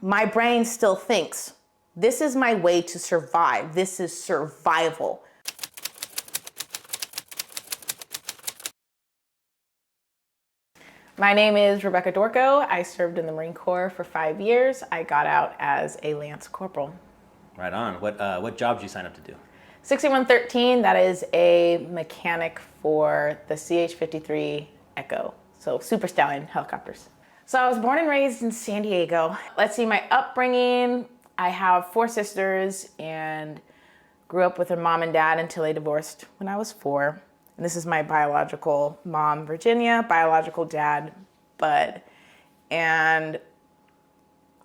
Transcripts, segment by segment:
my brain still thinks, this is my way to survive. This is survival. My name is Rebekah Dorko. I served in the Marine Corps for 5 years. I got out as a Lance Corporal. Right on. What job did you sign up to do? 6113, that is a mechanic for the CH-53 Echo, so Super Stallion helicopters. So I was born and raised in San Diego. Let's see, my upbringing, I have 4 sisters and grew up with a mom and dad until they divorced when I was 4. And this is my biological mom, Virginia, biological dad, Bud. And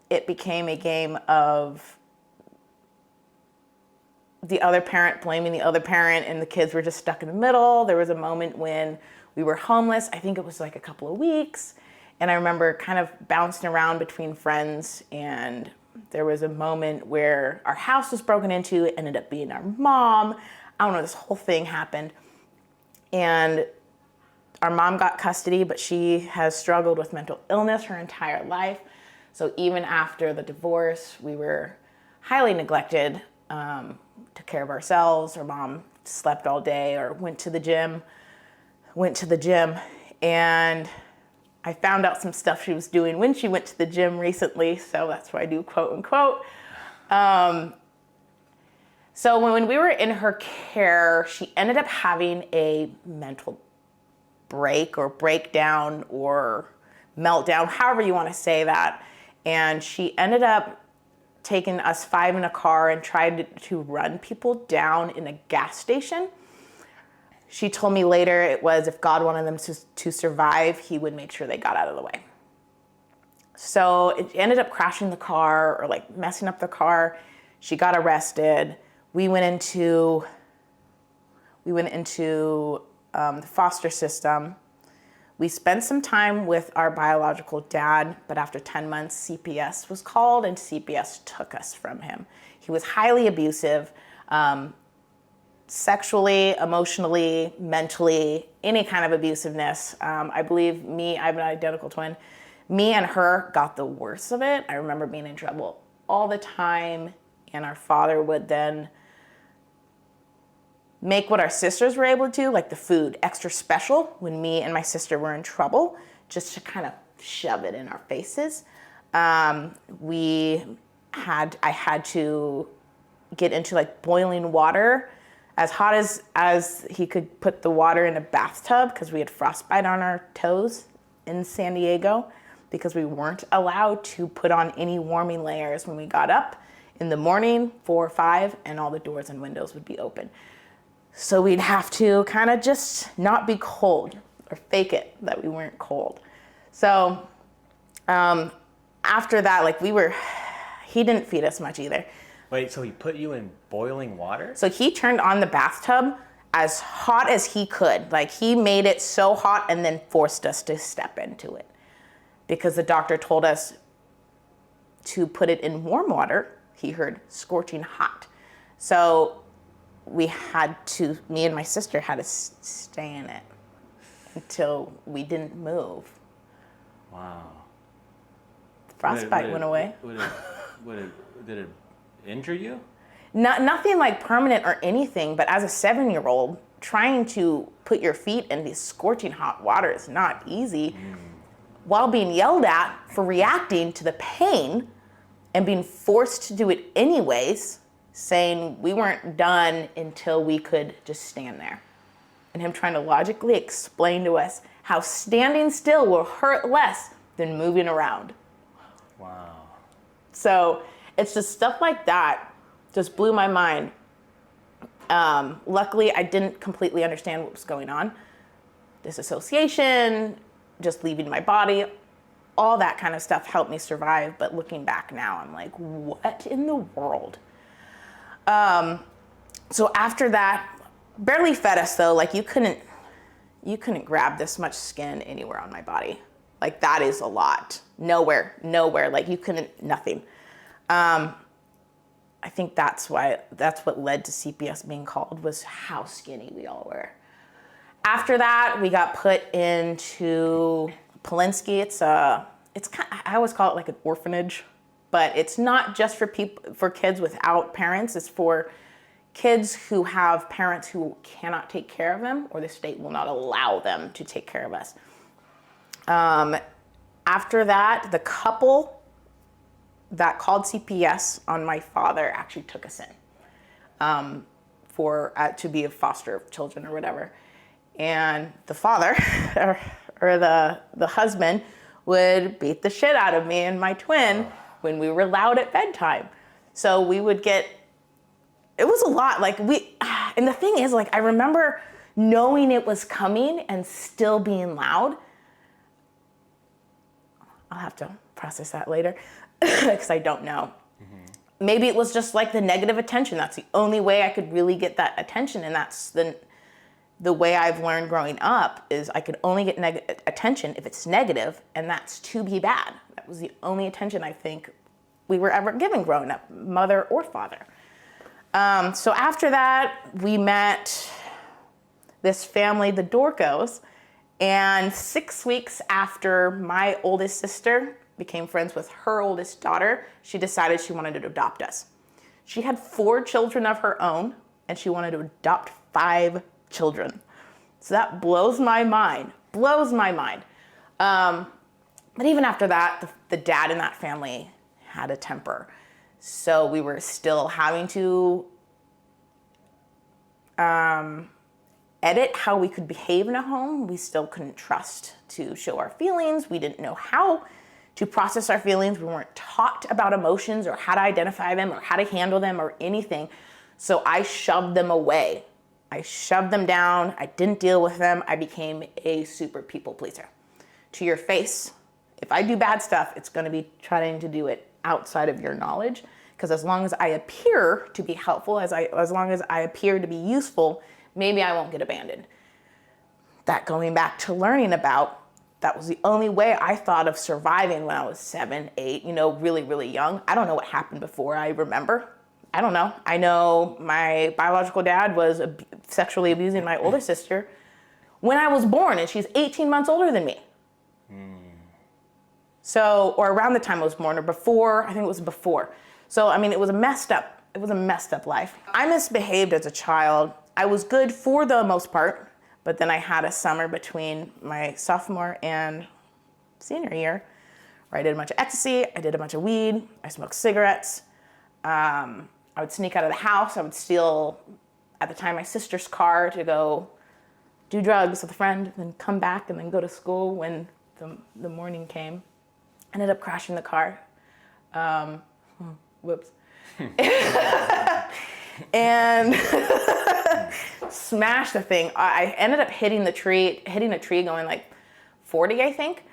it became a game of the other parent blaming the other parent, and the kids were just stuck in the middle. There was a moment when we were homeless. I think it was like a couple of weeks. And I remember kind of bouncing around between friends, and there was a moment where our house was broken into. It ended up being our mom. I don't know, this whole thing happened. And our mom got custody, but she has struggled with mental illness her entire life. So even after the divorce, we were highly neglected, took care of ourselves. Our mom slept all day or went to the gym. And I found out some stuff she was doing when she went to the gym recently, so that's why I do quote unquote. So when we were in her care, she ended up having a mental break or breakdown or meltdown, however you want to say that. And she ended up taking us 5 in a car and tried to run people down in a gas station. She told me later it was if God wanted them to survive, he would make sure they got out of the way. So it ended up crashing the car or like messing up the car. She got arrested. We went into the foster system. We spent some time with our biological dad, but after 10 months, CPS was called and CPS took us from him. He was highly abusive, sexually, emotionally, mentally, any kind of abusiveness. I believe I have an identical twin. Me and her got the worst of it. I remember being in trouble all the time, and our father would then make what our sisters were able to do, like the food, extra special when me and my sister were in trouble, just to kind of shove it in our faces. I had to get into like boiling water, as hot as he could put the water in a bathtub, because we had frostbite on our toes in San Diego, because we weren't allowed to put on any warming layers when we got up in the morning, 4 or 5, and all the doors and windows would be open. So we'd have to kind of just not be cold or fake it that we weren't cold. So after that, like he didn't feed us much either. Wait, so he put you in boiling water? So he turned on the bathtub as hot as he could. Like he made it so hot and then forced us to step into it, because the doctor told us to put it in warm water. He heard scorching hot. So me and my sister had to stay in it until we didn't move. Wow. The frostbite went away. Did it injure you? Nothing like permanent or anything, but as a 7-year-old, trying to put your feet in these scorching hot water is not easy, while being yelled at for reacting to the pain and being forced to do it anyways, saying we weren't done until we could just stand there. And him trying to logically explain to us how standing still will hurt less than moving around. Wow. So it's just stuff like that just blew my mind. Luckily, I didn't completely understand what was going on. Disassociation, just leaving my body, all that kind of stuff helped me survive. But looking back now, I'm like, what in the world? So after that, barely fed us though. Like you couldn't grab this much skin anywhere on my body. Like that is a lot. Nowhere. Like you couldn't, nothing. I think that's what led to CPS being called, was how skinny we all were. After that, we got put into Polinsky. I always call it like an orphanage. but it's not just for kids without parents. It's for kids who have parents who cannot take care of them, or the state will not allow them to take care of us. After that, the couple that called CPS on my father actually took us in to be a foster children or whatever. And the father or the husband would beat the shit out of me and my twin when we were loud at bedtime. So we would get, it was a lot. And the thing is, I remember knowing it was coming and still being loud. I'll have to process that later because I don't know. Mm-hmm. Maybe it was just the negative attention. That's the only way I could really get that attention. And that's the way I've learned growing up is I could only get attention if it's negative, and that's to be bad. That was the only attention I think we were ever given growing up, mother or father. So after that, we met this family, the Dorkos, and 6 weeks after my oldest sister became friends with her oldest daughter, she decided she wanted to adopt us. She had 4 children of her own, and she wanted to adopt 5 children. So that blows my mind. But even after that, the dad in that family had a temper. So we were still having to edit how we could behave in a home. We still couldn't trust to show our feelings. We didn't know how to process our feelings. We weren't taught about emotions or how to identify them or how to handle them or anything. So I shoved them away. I shoved them down. I didn't deal with them. I became a super people pleaser. To your face, if I do bad stuff, it's going to be trying to do it outside of your knowledge. Because as long as I appear to be helpful, as long as I appear to be useful, maybe I won't get abandoned. That going back to learning about, that was the only way I thought of surviving when I was 7, 8, really, really young. I don't know what happened before I remember. I don't know. I know my biological dad was sexually abusing my older sister when I was born, and she's 18 months older than me. So, or around the time I was born, or before, I think it was before. So, it was a messed up life. I misbehaved as a child. I was good for the most part, but then I had a summer between my sophomore and senior year where I did a bunch of ecstasy, I did a bunch of weed, I smoked cigarettes. I would sneak out of the house. I would steal, at the time, my sister's car to go do drugs with a friend, then come back and then go to school when the morning came. Ended up crashing the car. Whoops. And smashed the thing. I ended up hitting a tree going 40, I think.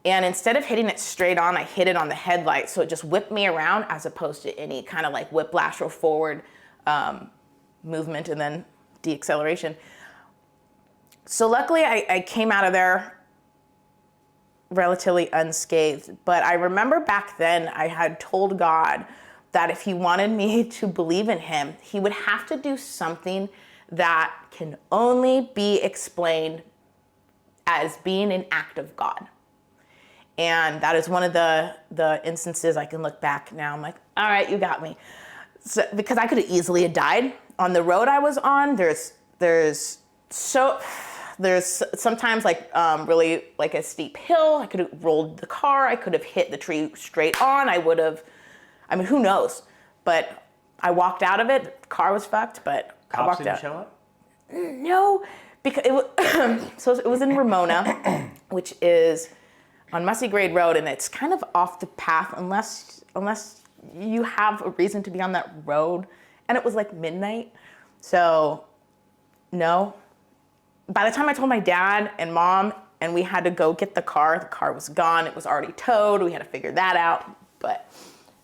And instead of hitting it straight on, I hit it on the headlight. So it just whipped me around as opposed to any kind of whiplash or forward movement and then deacceleration. So luckily I came out of there relatively unscathed. But I remember back then I had told God that if he wanted me to believe in him, he would have to do something that can only be explained as being an act of God. And that is one of the instances I can look back now. I'm like, all right, you got me. So, because I could have easily have died. On the road I was on, there's sometimes really a steep hill. I could have rolled the car. I could have hit the tree straight on. Who knows? But I walked out of it. The car was fucked, but I walked out. Cops didn't show up? No, because it was in Ramona, which is on Mussy Grade Road, and it's kind of off the path unless you have a reason to be on that road. And it was midnight. So, no. By the time I told my dad and mom and we had to go get the car was gone. It was already towed. We had to figure that out. But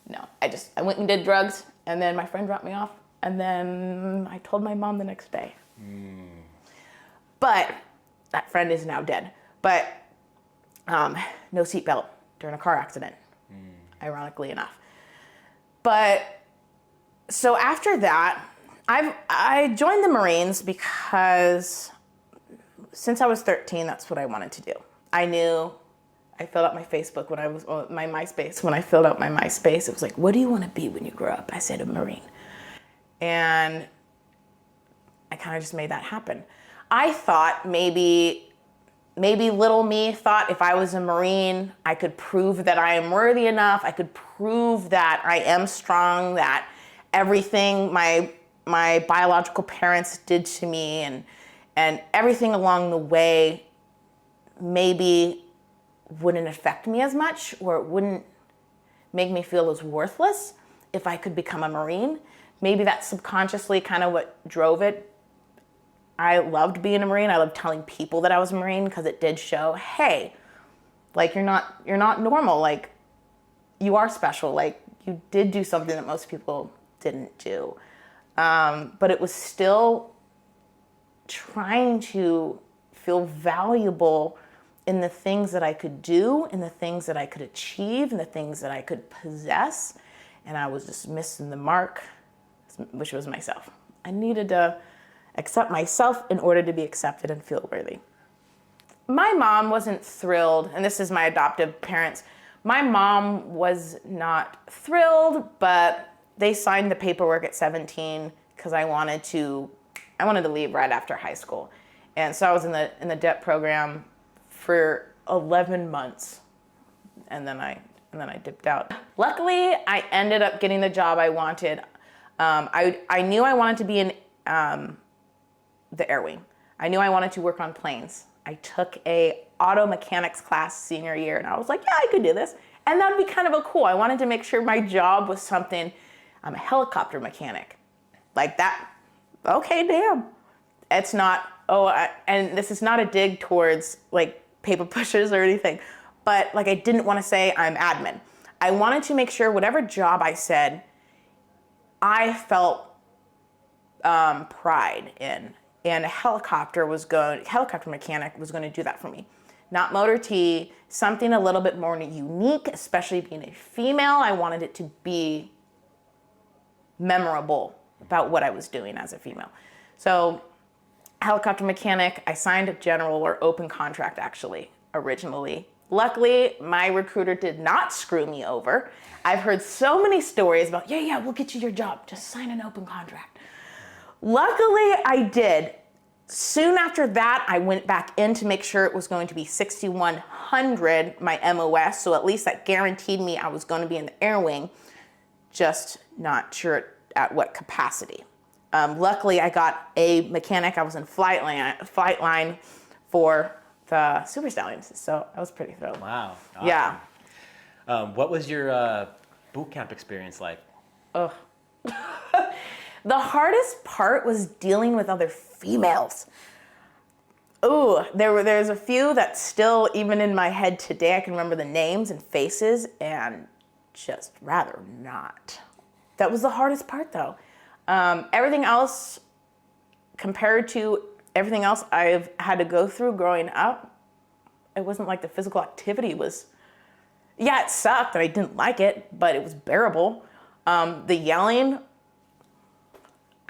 no, I went and did drugs, and then my friend dropped me off, and then I told my mom the next day. But that friend is now dead. But no seatbelt during a car accident, ironically enough. But so after that, I joined the Marines because since I was 13, that's what I wanted to do. I knew I filled out my Facebook when I was, my MySpace, when I filled out my MySpace, it was like, what do you want to be when you grow up? I said a Marine. And I kind of just made that happen. I thought maybe little me thought if I was a Marine, I could prove that I am worthy enough. I could prove that I am strong, that everything my biological parents did to me and everything along the way maybe wouldn't affect me as much, or it wouldn't make me feel as worthless if I could become a Marine. Maybe that's subconsciously kind of what drove it. I loved being a Marine. I loved telling people that I was a Marine because it did show, hey, like you're not normal. Like you are special. Like you did do something that most people didn't do. But it was still trying to feel valuable in the things that I could do, in the things that I could achieve, in the things that I could possess. And I was just missing the mark, which was myself. I needed to accept myself in order to be accepted and feel worthy. My mom wasn't thrilled, and this is my adoptive parents. My mom was not thrilled, but they signed the paperwork at 17 because I wanted to leave right after high school. And so I was in the DEP program for 11 months, and then I dipped out. Luckily, I ended up getting the job I wanted. I knew I wanted to be in the air wing. I knew I wanted to work on planes. I took a auto mechanics class senior year, and I was like, yeah, I could do this. And that'd be kind of a cool. I wanted to make sure my job was something, I'm a helicopter mechanic. Like that, okay, damn. It's not, and this is not a dig towards like paper pushers or anything, but like I didn't want to say I'm admin. I wanted to make sure whatever job I said, I felt pride in. And a helicopter mechanic was going to do that for me. Not motor T, something a little bit more unique, especially being a female. I wanted it to be memorable about what I was doing as a female. So helicopter mechanic, I signed a general or open contract actually, originally. Luckily, my recruiter did not screw me over. I've heard so many stories about, yeah, we'll get you your job. Just sign an open contract. Luckily, I did. Soon after that, I went back in to make sure it was going to be 6,100, my MOS, so at least that guaranteed me I was going to be in the air wing, just not sure at what capacity. Luckily, I got a mechanic. I was in flight line for the Super Stallions, so I was pretty thrilled. Wow. Awesome. Yeah. What was your boot camp experience like? Ugh. The hardest part was dealing with other females. Ooh, there's a few that still, even in my head today, I can remember the names and faces and just rather not. That was the hardest part though. Everything else, compared to everything else I've had to go through growing up, it wasn't like the physical activity was, yeah, it sucked and I didn't like it, but it was bearable. The yelling,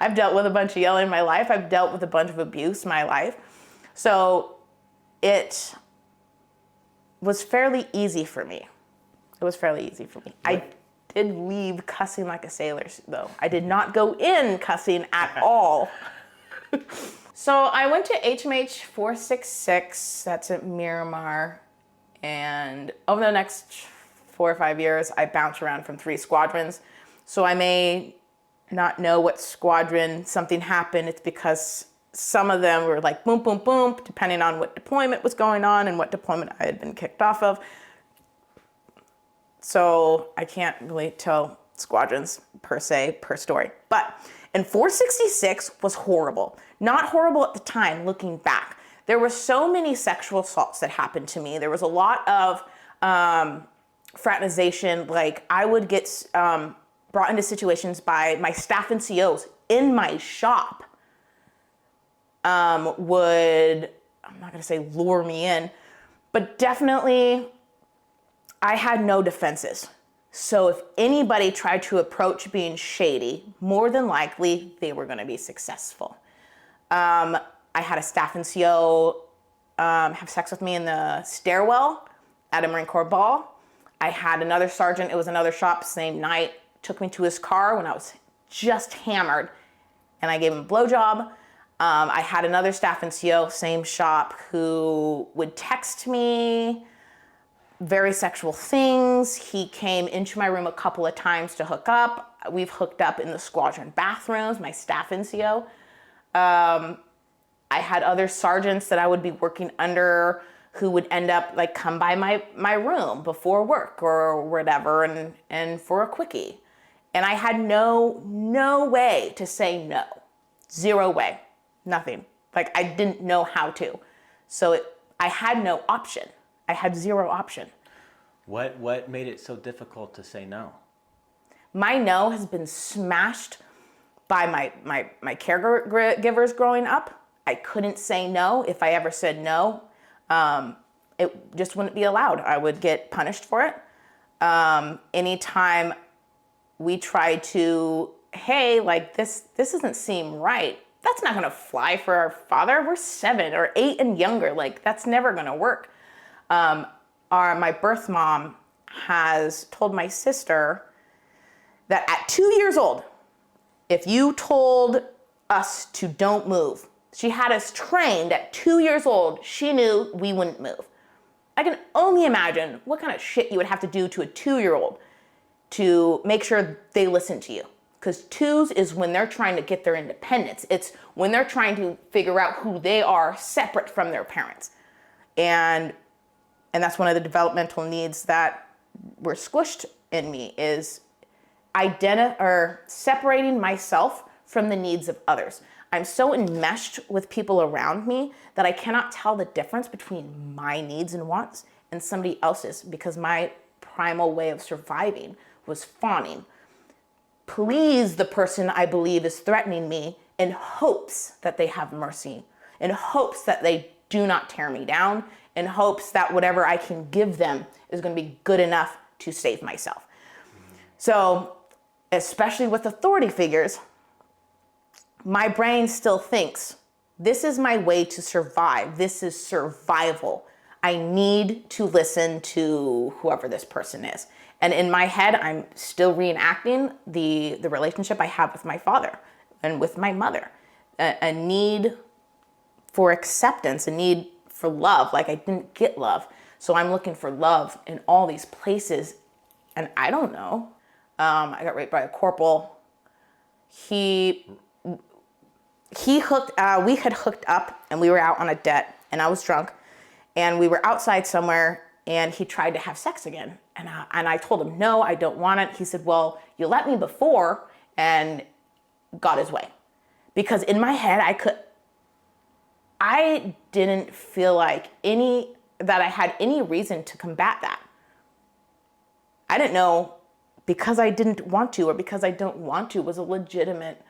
I've dealt with a bunch of yelling in my life. I've dealt with a bunch of abuse in my life. So it was fairly easy for me. I did leave cussing like a sailor, though. I did not go in cussing at all. So I went to HMH 466, that's at Miramar. And over the next 4 or 5 years, I bounced around from 3 squadrons. So I may not know what squadron something happened. It's because some of them were like boom, boom, boom, depending on what deployment was going on and what deployment I had been kicked off of. So I can't really tell squadrons per se, per story. But in 466 was horrible. Not horrible at the time, looking back. There were so many sexual assaults that happened to me. There was a lot of fraternization. Like I would get brought into situations by my staff and COs in my shop would, I'm not gonna say lure me in, but definitely I had no defenses. So if anybody tried to approach being shady, more than likely they were gonna be successful. I had a staff and CO have sex with me in the stairwell at a Marine Corps ball. I had another sergeant, it was another shop, same night, took me to his car when I was just hammered, and I gave him a blowjob. I had another staff NCO, same shop, who would text me very sexual things. He came into my room a couple of times to hook up. We've hooked up in the squadron bathrooms, my staff NCO. I had other sergeants that I would be working under who would end up like come by my room before work or whatever and for a quickie. And I had no way to say no. Zero way. Nothing. Like I didn't know how to. So I had no option. I had zero option. What made it so difficult to say no? My no has been smashed by my caregivers growing up. I couldn't say no. If I ever said no, it just wouldn't be allowed. I would get punished for it. Anytime we tried to, hey, like this doesn't seem right. That's not gonna fly for our father. We're 7 or 8 and younger. Like that's never gonna work. My birth mom has told my sister that at 2 years old, if you told us to don't move, she had us trained at 2 years old, she knew we wouldn't move. I can only imagine what kind of shit you would have to do to a 2-year-old to make sure they listen to you. Because 2s is when they're trying to get their independence. It's when they're trying to figure out who they are separate from their parents. And that's one of the developmental needs that were squished in me is separating myself from the needs of others. I'm so enmeshed with people around me that I cannot tell the difference between my needs and wants and somebody else's because my primal way of surviving was fawning. Please the person I believe is threatening me in hopes that they have mercy, in hopes that they do not tear me down, in hopes that whatever I can give them is going to be good enough to save myself. So, especially with authority figures, my brain still thinks, this is my way to survive. This is survival. I need to listen to whoever this person is. And in my head, I'm still reenacting the relationship I have with my father and with my mother. A need for acceptance, a need for love. Like I didn't get love. So I'm looking for love in all these places. And I don't know. I got raped by a corporal. We had hooked up and we were out on a debt and I was drunk and we were outside somewhere and he tried to have sex again. And I told him, no, I don't want it. He said, well, you let me before, and got his way. Because in my head, I didn't feel like that I had any reason to combat that. I didn't know because I didn't want to or because I don't want to was a legitimate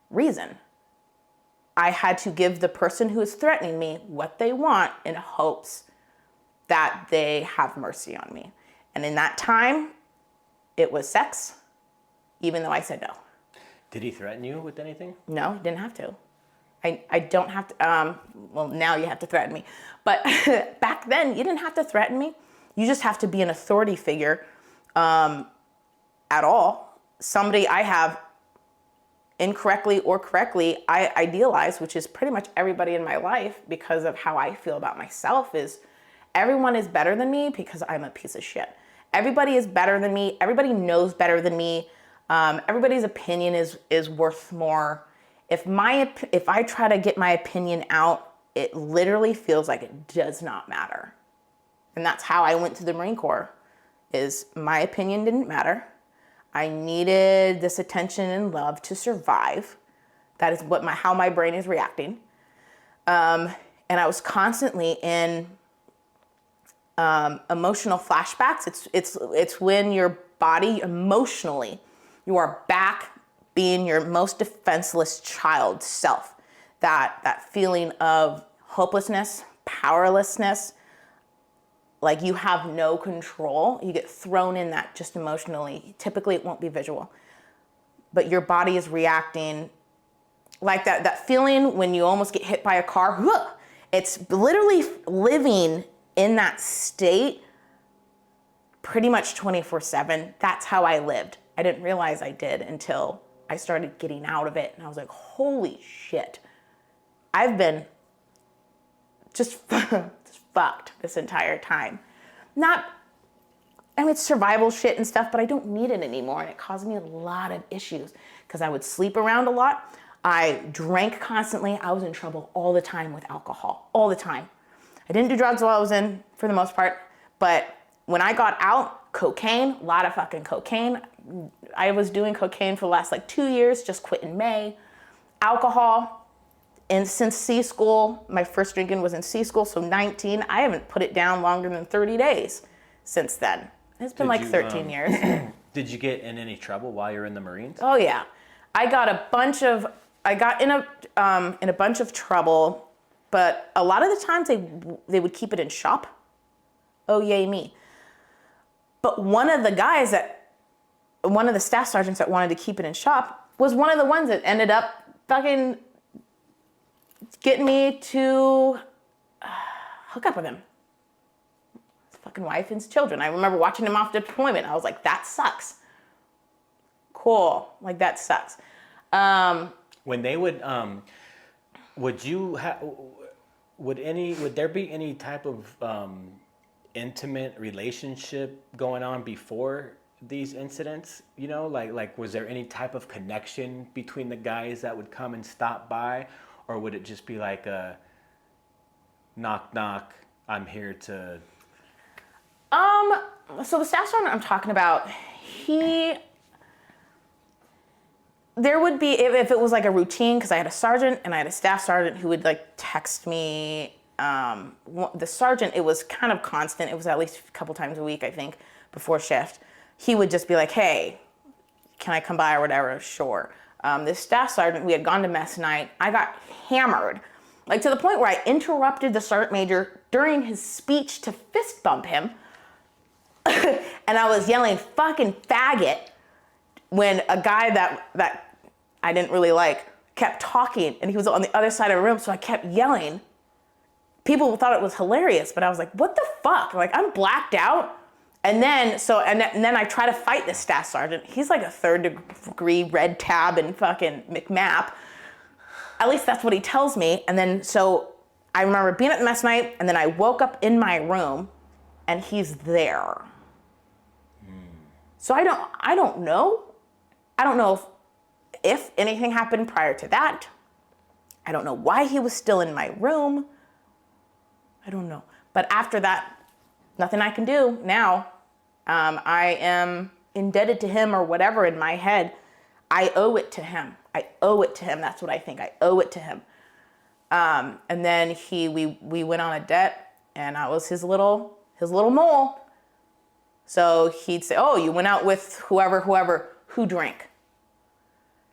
reason. I had to give the person who is threatening me what they want in hopes that they have mercy on me. And in that time, it was sex, even though I said no. Did he threaten you with anything? No, he didn't have to. I don't have to, well, now you have to threaten me. But back then, you didn't have to threaten me. You just have to be an authority figure at all. Somebody I have incorrectly or correctly, I idealize, which is pretty much everybody in my life because of how I feel about myself, is everyone is better than me because I'm a piece of shit. Everybody is better than me. Everybody knows better than me. Everybody's opinion is worth more. If I try to get my opinion out, it literally feels like it does not matter. And that's how I went to the Marine Corps, is my opinion didn't matter. I needed this attention and love to survive. That is how my brain is reacting. And I was constantly in emotional flashbacks. It's when your body emotionally, you are back being your most defenseless child self. That feeling of hopelessness, powerlessness, like you have no control. You get thrown in that just emotionally. Typically it won't be visual, but your body is reacting like that feeling when you almost get hit by a car. It's literally living in that state pretty much 24/7. That's how I lived. I didn't realize I did until I started getting out of it. And I was like, holy shit. I've been just fucked this entire time. It's survival shit and stuff, but I don't need it anymore. And it caused me a lot of issues because I would sleep around a lot. I drank constantly. I was in trouble all the time with alcohol, all the time. I didn't do drugs while I was in, for the most part, but when I got out, cocaine, a lot of fucking cocaine. I was doing cocaine for the last 2 years, just quit in May. Alcohol, and since C school, my first drinking was in C school, so 19. I haven't put it down longer than 30 days since then. It's been 13 years. Did you get in any trouble while you were in the Marines? Oh yeah, I got in a bunch of trouble, but a lot of the times they would keep it in shop. Oh yay me. But one of the staff sergeants that wanted to keep it in shop was one of the ones that ended up fucking getting me to hook up with him. His fucking wife and his children. I remember watching him off deployment. I was like, that sucks. Cool. That sucks. When they would would there be any type of intimate relationship going on before these incidents? Was there any type of connection between the guys that would come and stop by, or would it just be like a knock knock, I'm here to? So the staff sergeant I'm talking about, there would be, if it was a routine, because I had a sergeant and I had a staff sergeant who would text me. The sergeant, it was kind of constant. It was at least a couple times a week, I think, before shift. He would just be like, hey, can I come by or whatever? Sure. This staff sergeant, we had gone to mess night. I got hammered, to the point where I interrupted the sergeant major during his speech to fist bump him. And I was yelling fucking faggot when a guy that I didn't really like kept talking, and he was on the other side of the room, so I kept yelling. People thought it was hilarious, but I was like, what the fuck? I'm blacked out. And then I try to fight this staff sergeant. He's a 3rd degree red tab and fucking McMap. At least that's what he tells me. And then, so I remember being at the mess night, and then I woke up in my room and he's there. So I don't know. I don't know if anything happened prior to that. I don't know why he was still in my room. I don't know. But after that, nothing I can do now. I am indebted to him or whatever in my head. I owe it to him. I owe it to him. That's what I think. I owe it to him. And then we went on a debt, and I was his little mole. So he'd say, oh, you went out with whoever, who drank?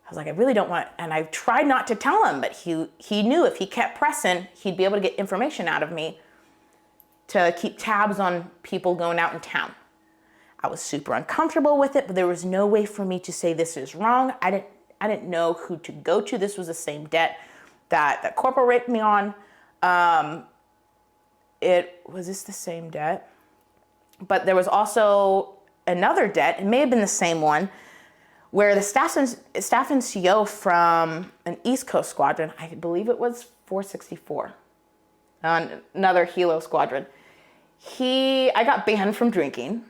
I was like, I really don't want, and I tried not to tell him, but he knew if he kept pressing, he'd be able to get information out of me to keep tabs on people going out in town. I was super uncomfortable with it, but there was no way for me to say this is wrong. I didn't know who to go to. This was the same debt that Corporal raped me on. Was this the same debt? But there was also another debt, it may have been the same one, where the staff NCO from an East Coast squadron, I believe it was 464, another Hilo squadron. I got banned from drinking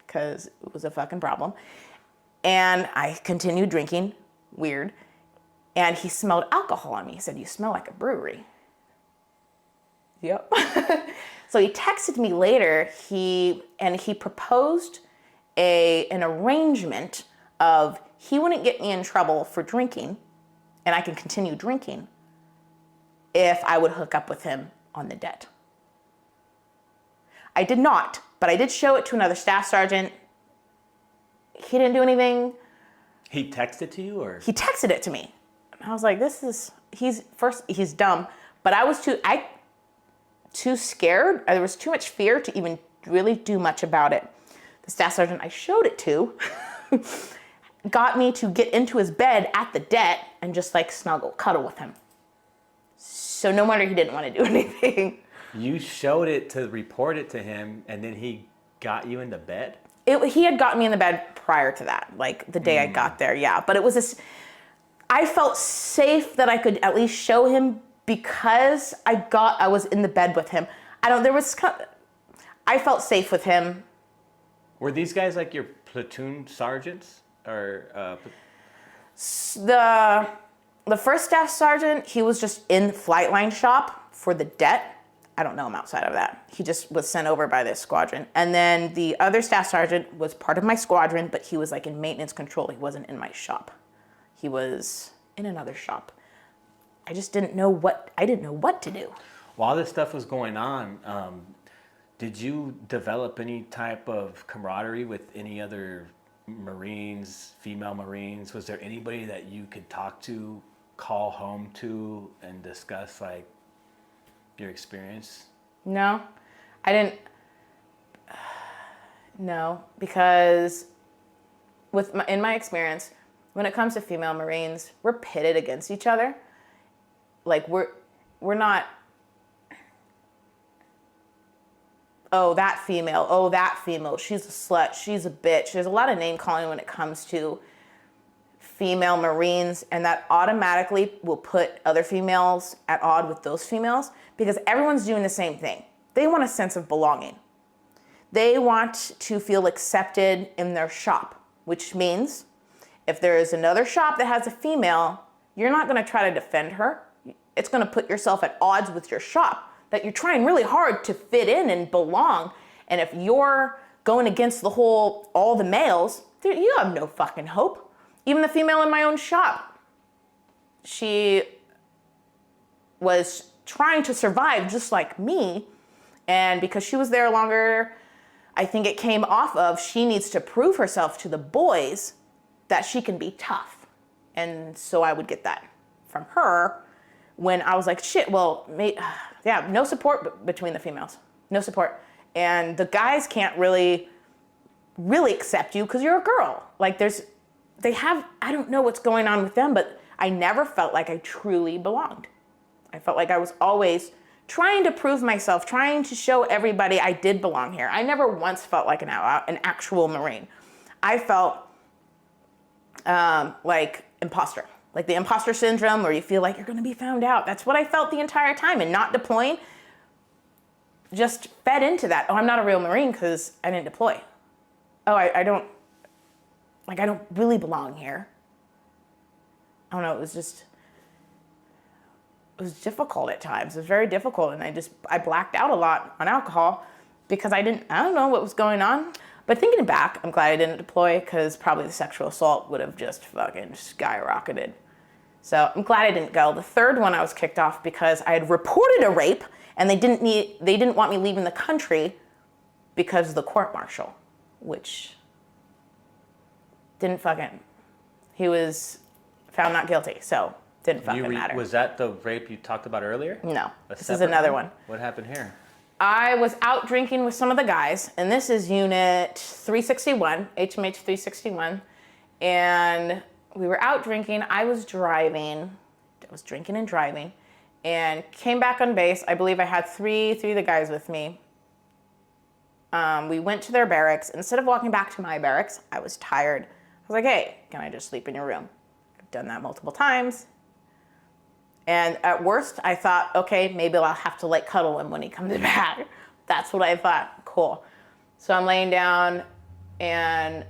because it was a fucking problem. And I continued drinking, weird. And he smelled alcohol on me. He said, you smell like a brewery. Yep. So he texted me later, he proposed an arrangement of he wouldn't get me in trouble for drinking and I can continue drinking if I would hook up with him on the debt. I did not, but I did show it to another staff sergeant. He didn't do anything. He texted to you, or? He texted it to me. I was like, he's dumb, but I was too scared. There was too much fear to even really do much about it. The staff sergeant I showed it to got me to get into his bed at the debt and just cuddle with him. So no wonder he didn't want to do anything. You showed it to report it to him, and then he got you into bed? He had gotten me in the bed prior to that, like the day I got there, yeah. But it was this, I felt safe that I could at least show him because I was in the bed with him. I felt safe with him. Were these guys like your platoon sergeants or? The first staff sergeant, he was just in flight line shop for the det. I don't know him outside of that. He just was sent over by this squadron. And then the other staff sergeant was part of my squadron, but he was like in maintenance control. He wasn't in my shop. He was in another shop. I didn't know what to do. While this stuff was going on, did you develop any type of camaraderie with any other Marines, female Marines? Was there anybody that you could talk to, call home to, and discuss like your experience? No, I didn't. No, because in my experience, when it comes to female Marines, we're pitted against each other. Like we're not, oh, that female, she's a slut, she's a bitch. There's a lot of name calling when it comes to female Marines, and that automatically will put other females at odds with those females because everyone's doing the same thing. They want a sense of belonging. They want to feel accepted in their shop, which means if there is another shop that has a female, you're not going to try to defend her. It's going to put yourself at odds with your shop, that you're trying really hard to fit in and belong. And if you're going against all the males, you have no fucking hope. Even the female in my own shop, she was trying to survive just like me. And because she was there longer, I think it came off of she needs to prove herself to the boys that she can be tough. And so I would get that from her when I was like, shit, well, yeah, no support between the females. No support. And the guys can't really accept you because you're a girl. Like I don't know what's going on with them, but I never felt like I truly belonged. I felt like I was always trying to prove myself, trying to show everybody I did belong here. I never once felt like an actual Marine. I felt like imposter, like the imposter syndrome where you feel like you're going to be found out. That's what I felt the entire time, and not deploying just fed into that. Oh, I'm not a real Marine because I didn't deploy. Oh, I don't really belong here. I don't know, it was difficult at times. It was very difficult, and I blacked out a lot on alcohol because I don't know what was going on. But thinking back, I'm glad I didn't deploy because probably the sexual assault would have just fucking skyrocketed. So I'm glad I didn't go. The third one I was kicked off because I had reported a rape and they didn't want me leaving the country because of the court martial, which he was found not guilty, so didn't fucking matter. Was that the rape you talked about earlier? No, this is another one. What happened here? I was out drinking with some of the guys, and this is Unit 361, HMH 361, and we were out drinking. I was drinking and driving, and came back on base. I believe I had three of the guys with me. We went to their barracks. Instead of walking back to my barracks, I was tired. I was like, hey, can I just sleep in your room? I've done that multiple times. And at worst, I thought, okay, maybe I'll have to like cuddle him when he comes back. That's what I thought. Cool. So I'm laying down and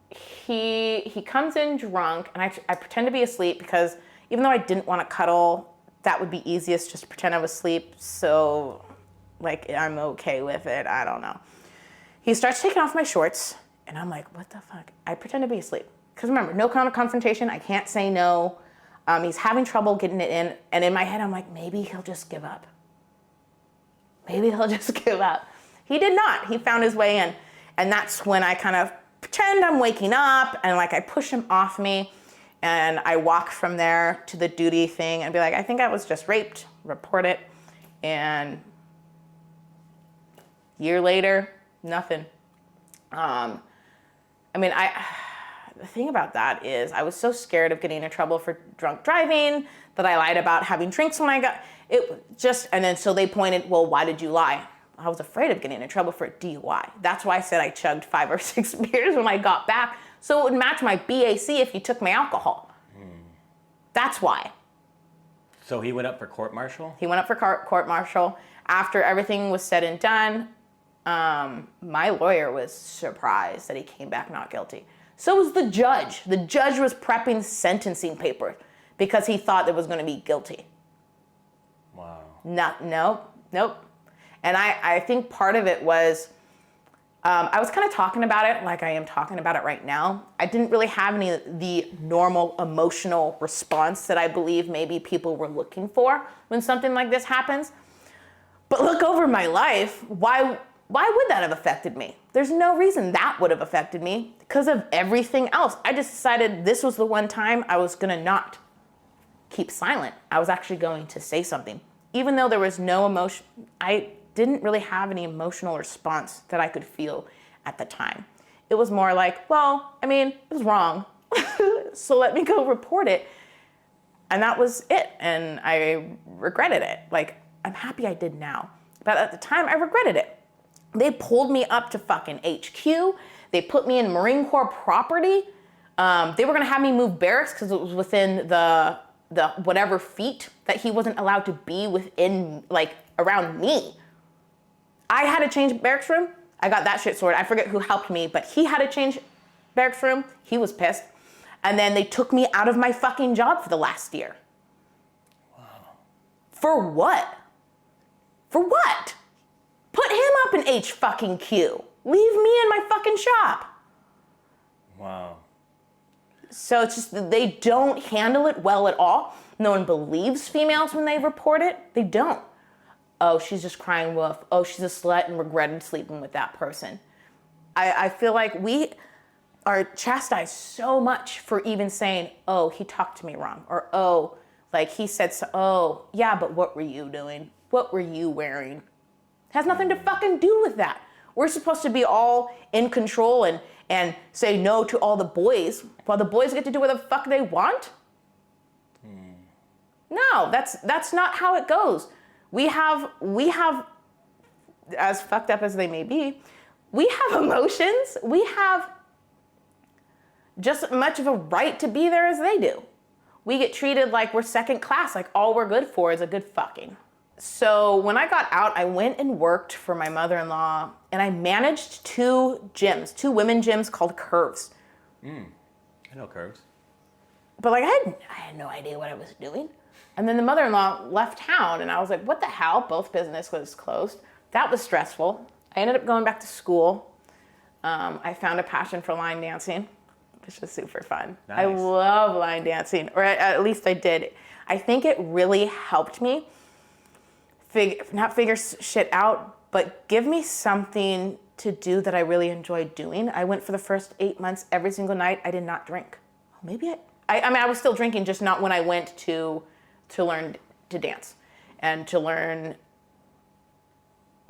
he comes in drunk, and I pretend to be asleep because even though I didn't want to cuddle, that would be easiest, just to pretend I was asleep. So like I'm okay with it. I don't know. He starts taking off my shorts and I'm like, what the fuck? I pretend to be asleep. Because remember, no kind of confrontation. I can't say no. He's having trouble getting it in. And in my head, I'm like, maybe he'll just give up. Maybe he'll just give up. He did not. He found his way in. And that's when I kind of pretend I'm waking up and like I push him off me and I walk from there to the duty thing and be like, I think I was just raped, report it. And year later, nothing. The thing about that is I was so scared of getting in trouble for drunk driving that I lied about having drinks when I got it. And then so they pointed, well, why did you lie? I was afraid of getting in trouble for a DUI. That's why I said I chugged 5 or 6 beers when I got back, so it would match my BAC if you took my alcohol. That's why. So he went up for court-martial? He went up for court-martial. After everything was said and done, my lawyer was surprised that he came back not guilty. So was the judge. The judge was prepping sentencing papers because he thought it was going to be guilty. Wow. Nope. And I think part of it was, I was kind of talking about it like I am talking about it right now. I didn't really have any of the normal emotional response that I believe maybe people were looking for when something like this happens. But look over my life, why would that have affected me? There's no reason that would have affected me because of everything else. I just decided this was the one time I was gonna not keep silent. I was actually going to say something. Even though there was no emotion, I didn't really have any emotional response that I could feel at the time. It was more like, well, I mean, it was wrong, so let me go report it. And that was it, and I regretted it. Like, I'm happy I did now. But at the time, I regretted it. They pulled me up to fucking HQ. They put me in Marine Corps property. They were gonna have me move barracks because it was within the whatever feet that he wasn't allowed to be within, like, around me. I had to change barracks room. I got that shit sorted. I forget who helped me, but he had to change barracks room. He was pissed. And then they took me out of my fucking job for the last year. Wow. For what? For what? Put him up in H fucking Q. Leave me in my fucking shop. Wow. So it's just, they don't handle it well at all. No one believes females when they report it. They don't. Oh, she's just crying wolf. Oh, she's a slut and regretted sleeping with that person. I feel like we are chastised so much for even saying, oh, he talked to me wrong. Or, oh, like he said, so, oh, yeah, but what were you doing? What were you wearing? Has nothing to fucking do with that. We're supposed to be all in control and say no to all the boys while the boys get to do what the fuck they want? No, that's not how it goes. We have, as fucked up as they may be, we have emotions. We have just as much of a right to be there as they do. We get treated like we're second class, like all we're good for is a good fucking. So when I got out, I went and worked for my mother-in-law, and I managed 2 women gyms called Curves. I know Curves. But like I had no idea what I was doing. And then the mother-in-law left town, and I was like, what the hell? Both business was closed. That was stressful. I ended up going back to school. I found a passion for line dancing, which was super fun. Nice. I love line dancing, or at least I did. I think it really helped me not figure shit out, but give me something to do that I really enjoyed doing. I went for the first 8 months every single night. I did not drink. Maybe I mean, I was still drinking, just not when I went to learn to dance and to learn.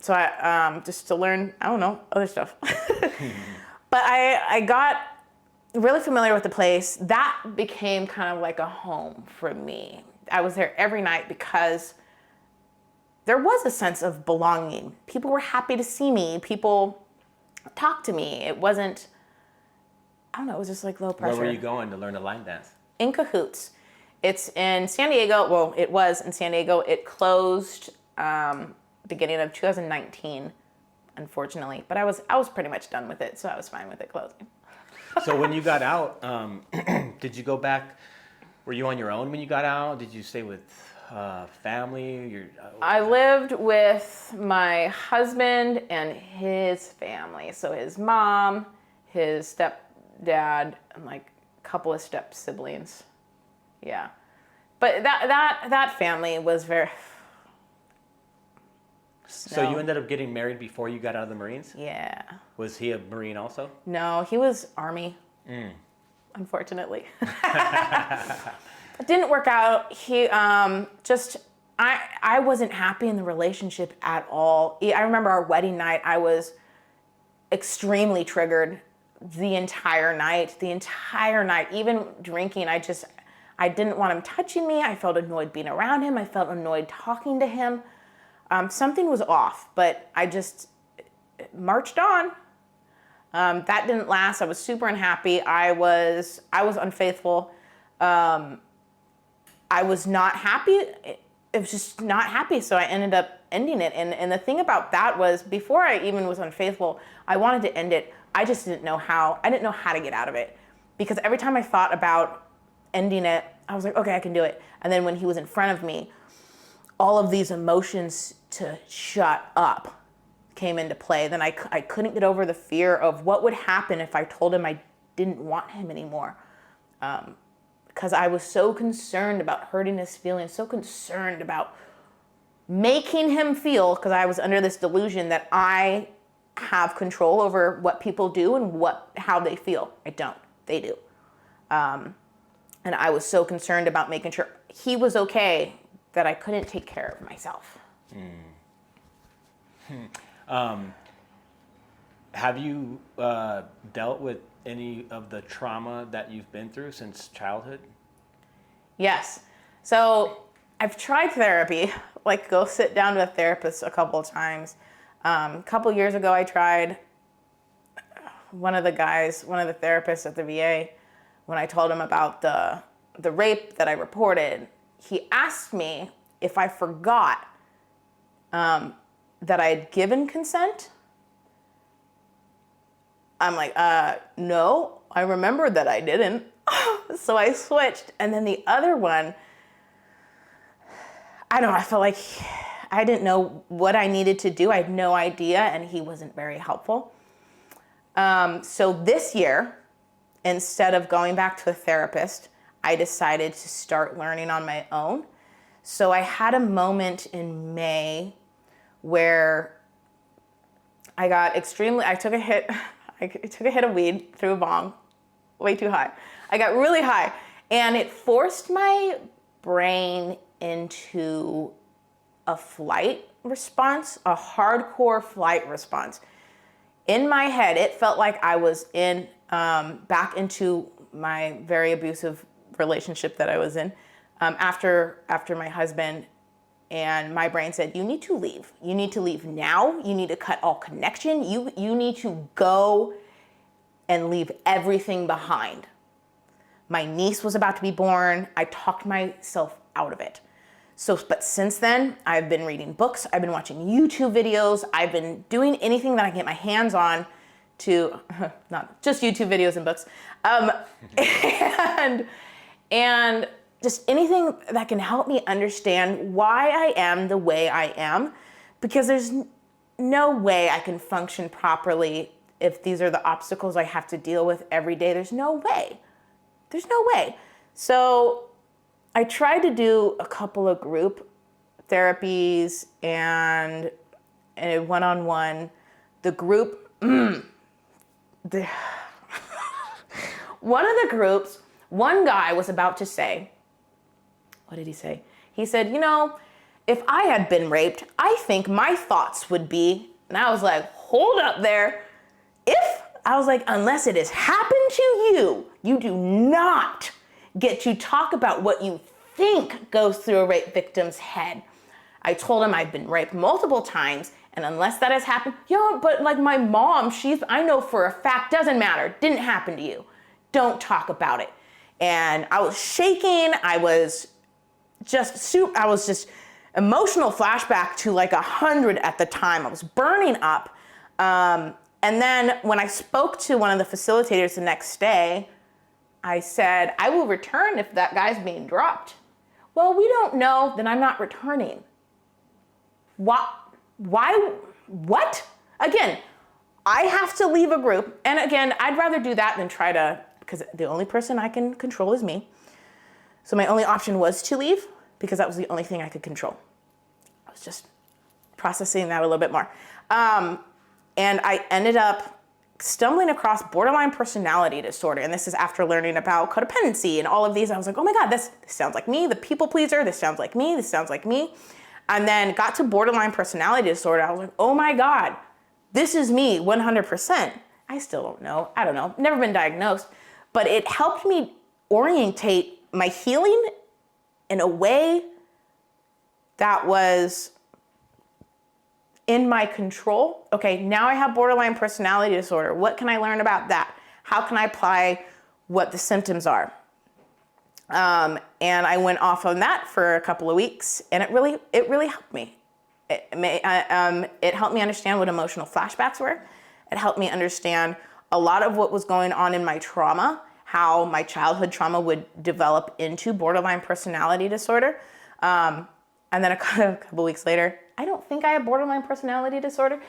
So I just to learn, I don't know, other stuff. But I got really familiar with the place. That became kind of like a home for me. I was there every night because there was a sense of belonging. People were happy to see me. People talked to me. It wasn't, I don't know, it was just like low pressure. Where were you going to learn to line dance? In Cahoots. It's in San Diego. Well, it was in San Diego. It closed beginning of 2019, unfortunately. But I was pretty much done with it, so I was fine with it closing. So when you got out, did you go back? Were you on your own when you got out? Did you stay with family? I lived with my husband and his family. So his mom, his stepdad, and like a couple of step siblings. Yeah. But that family was very... So you ended up getting married before you got out of the Marines? Yeah. Was he a Marine also? No, he was Army. Unfortunately. It didn't work out. He I wasn't happy in the relationship at all. I remember our wedding night, I was extremely triggered the entire night, even drinking. I didn't want him touching me. I felt annoyed being around him. I felt annoyed talking to him. Something was off, but I just marched on. That didn't last. I was super unhappy. I was unfaithful. I was not happy. It was just not happy. So I ended up ending it. And the thing about that was, before I even was unfaithful, I wanted to end it. I just didn't know how. I didn't know how to get out of it, because every time I thought about ending it, I was like, okay, I can do it. And then when he was in front of me, all of these emotions to shut up came into play. Then I couldn't get over the fear of what would happen if I told him I didn't want him anymore. Because I was so concerned about hurting his feelings, so concerned about making him feel, because I was under this delusion that I have control over what people do and how they feel. I don't. They do. And I was so concerned about making sure he was okay that I couldn't take care of myself. Have you dealt with any of the trauma that you've been through since childhood? Yes. So I've tried therapy, like go sit down to a therapist a couple of times. A couple years ago, I tried. One of the therapists at the VA, when I told him about the rape that I reported, he asked me if I forgot that I had given consent. I'm like, no, I remembered that I didn't. So I switched. And then the other one, I felt like I didn't know what I needed to do. I had no idea, and he wasn't very helpful. So this year, instead of going back to a therapist, I decided to start learning on my own. So I had a moment in May where I took a hit of weed through a bong, way too high. I got really high, and it forced my brain into a flight response, a hardcore flight response. In my head, it felt like I was back into my very abusive relationship that I was in after my husband. And my brain said, you need to leave. You need to leave now. You need to cut all connection. You need to go and leave everything behind. My niece was about to be born. I talked myself out of it. But since then, I've been reading books. I've been watching YouTube videos. I've been doing anything that I can get my hands on to, not just YouTube videos and books, and just anything that can help me understand why I am the way I am, because there's no way I can function properly if these are the obstacles I have to deal with every day. There's no way. So I tried to do a couple of group therapies and a one-on-one. The group, one of the groups, one guy was about to say, what did he say? He said, if I had been raped, I think my thoughts would be, and I was like, hold up there. Unless it has happened to you, you do not get to talk about what you think goes through a rape victim's head. I told him I've been raped multiple times, and unless that has happened, but like my mom, I know for a fact, doesn't matter, didn't happen to you. Don't talk about it. And I was shaking. I was just emotional flashback to like 100 at the time. I was burning up. And then when I spoke to one of the facilitators the next day, I said, I will return if that guy's being dropped. Well, we don't know, then I'm not returning. Why? What? Again, I have to leave a group. And again, I'd rather do that than because the only person I can control is me. So my only option was to leave, because that was the only thing I could control. I was just processing that a little bit more. And I ended up stumbling across borderline personality disorder. And this is after learning about codependency and all of these. I was like, oh my God, this sounds like me, the people pleaser. This sounds like me. And then got to borderline personality disorder. I was like, oh my God, this is me 100%. I still don't know. I don't know. Never been diagnosed. But it helped me orientate my healing in a way that was in my control. Okay, now I have borderline personality disorder. What can I learn about that? How can I apply what the symptoms are? And I went off on that for a couple of weeks, and it really helped me. It helped me understand what emotional flashbacks were. It helped me understand a lot of what was going on in my trauma, how my childhood trauma would develop into borderline personality disorder. And then a couple weeks later, I don't think I have borderline personality disorder,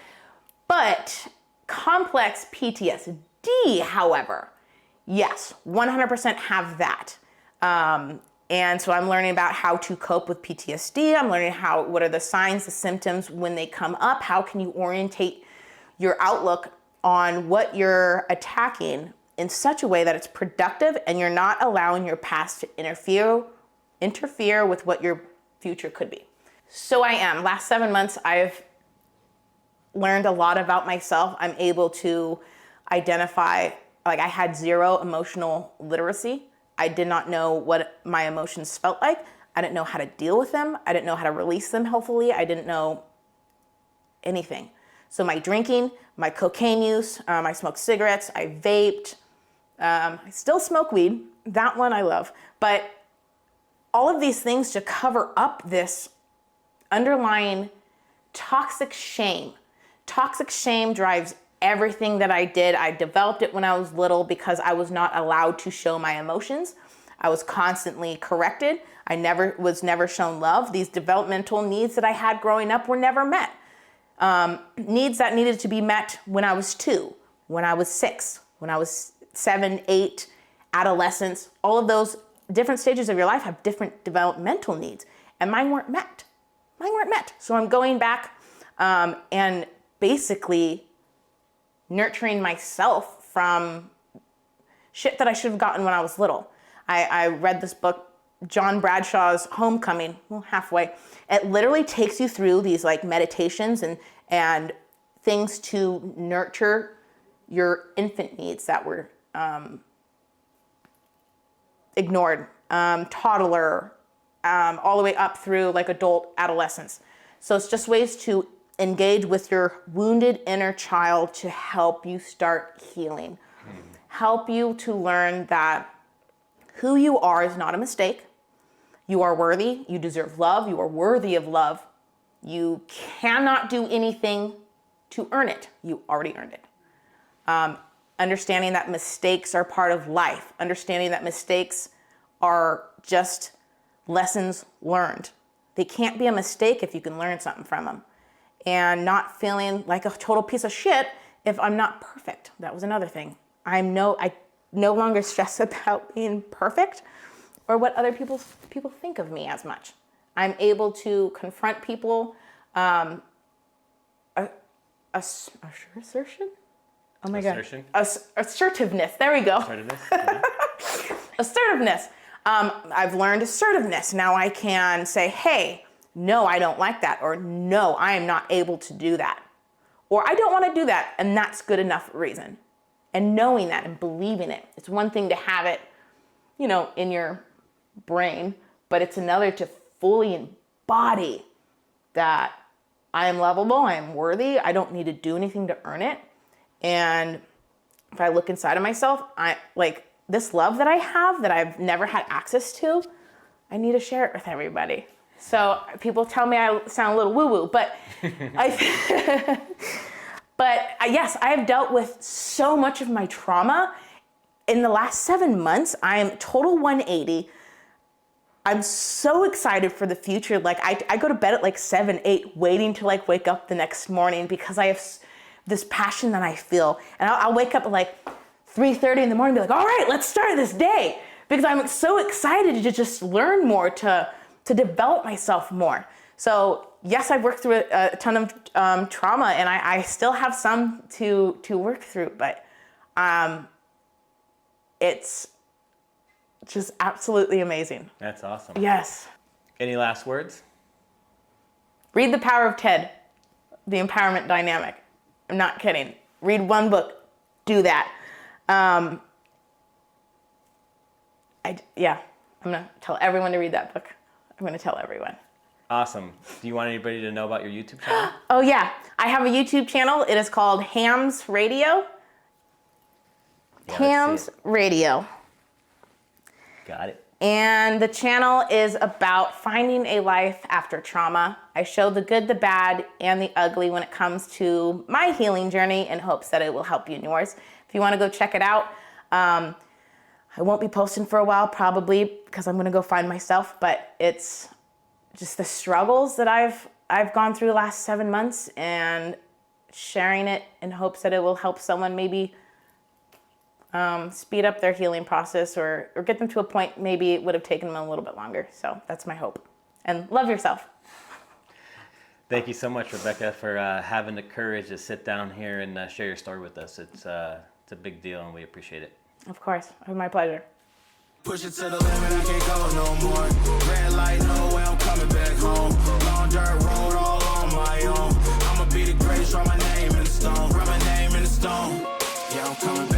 but complex PTSD, however, yes, 100% have that. And so I'm learning about how to cope with PTSD. I'm learning what are the signs, the symptoms when they come up. How can you orientate your outlook on what you're attacking in such a way that it's productive and you're not allowing your past to interfere with what your future could be. So last 7 months, I've learned a lot about myself. I'm able to identify, like I had zero emotional literacy. I did not know what my emotions felt like. I didn't know how to deal with them. I didn't know how to release them healthily. I didn't know anything. So my drinking, my cocaine use, I smoked cigarettes, I vaped, I still smoke weed. That one I love. But all of these things to cover up this underlying toxic shame. Toxic shame drives everything that I did. I developed it when I was little because I was not allowed to show my emotions. I was constantly corrected. I was never shown love. These developmental needs that I had growing up were never met. Needs that needed to be met when I was 2, when I was 6, when I was 7, 8, adolescence. All of those different stages of your life have different developmental needs, and mine weren't met. So I'm going back and basically nurturing myself from shit that I should have gotten when I was little. I read this book, John Bradshaw's Homecoming, well, halfway. It literally takes you through these like meditations and things to nurture your infant needs that were ignored, toddler, all the way up through like adult adolescence. So it's just ways to engage with your wounded inner child to help you start healing. Help you to learn that who you are is not a mistake. You are worthy. You deserve love. You are worthy of love. You cannot do anything to earn it. You already earned it. Understanding that mistakes are part of life. Understanding that mistakes are just lessons learned. They can't be a mistake if you can learn something from them. And not feeling like a total piece of shit if I'm not perfect. That was another thing. I no longer stress about being perfect or what other people think of me as much. I'm able to confront people. Assertion? Oh my Assertion? God. Assertiveness. There we go. Assertiveness. Yeah. Assertiveness. I've learned assertiveness. Now I can say, hey, no, I don't like that. Or no, I am not able to do that. Or I don't want to do that. And that's good enough reason. And knowing that and believing it. It's one thing to have it, in your brain, but it's another to fully embody that I am lovable, I am worthy, I don't need to do anything to earn it. And if I look inside of myself, I like this love that I have that I've never had access to, I need to share it with everybody. So people tell me I sound a little woo-woo, but yes, I have dealt with so much of my trauma. In the last 7 months, I am total 180. I'm so excited for the future. Like I go to bed at like 7, 8, waiting to like wake up the next morning because I have this passion that I feel. And I'll wake up at like 3:30 in the morning and be like, all right, let's start this day. Because I'm so excited to just learn more, to develop myself more. So yes, I've worked through a ton of trauma, and I still have some to work through, but it's just absolutely amazing. That's awesome. Yes. Any last words? Read The Power of TED, The Empowerment Dynamic. I'm not kidding. Read one book. Do that. I'm going to tell everyone to read that book. I'm going to tell everyone. Awesome. Do you want anybody to know about your YouTube channel? Oh yeah, I have a YouTube channel. It is called Hams Radio. Yeah, Hams Radio. Got it. And the channel is about finding a life after trauma. I show the good, the bad, and the ugly when it comes to my healing journey in hopes that it will help you in yours. If you want to go check it out, I won't be posting for a while, probably because I'm going to go find myself, but it's just the struggles that I've gone through the last 7 months and sharing it in hopes that it will help someone maybe speed up their healing process or get them to a point maybe it would have taken them a little bit longer. So that's my hope. And love yourself. Thank you so much, Rebekah, for having the courage to sit down here and share your story with us. It's a big deal, and we appreciate it. Of course. It was my pleasure. Push it to the limit, I can't go no more. Red light, no way, I'm coming back home. Long dirt road, all on my own. I'ma be the greatest, write my name in the stone. Write my name in the stone. Yeah, I'm coming back.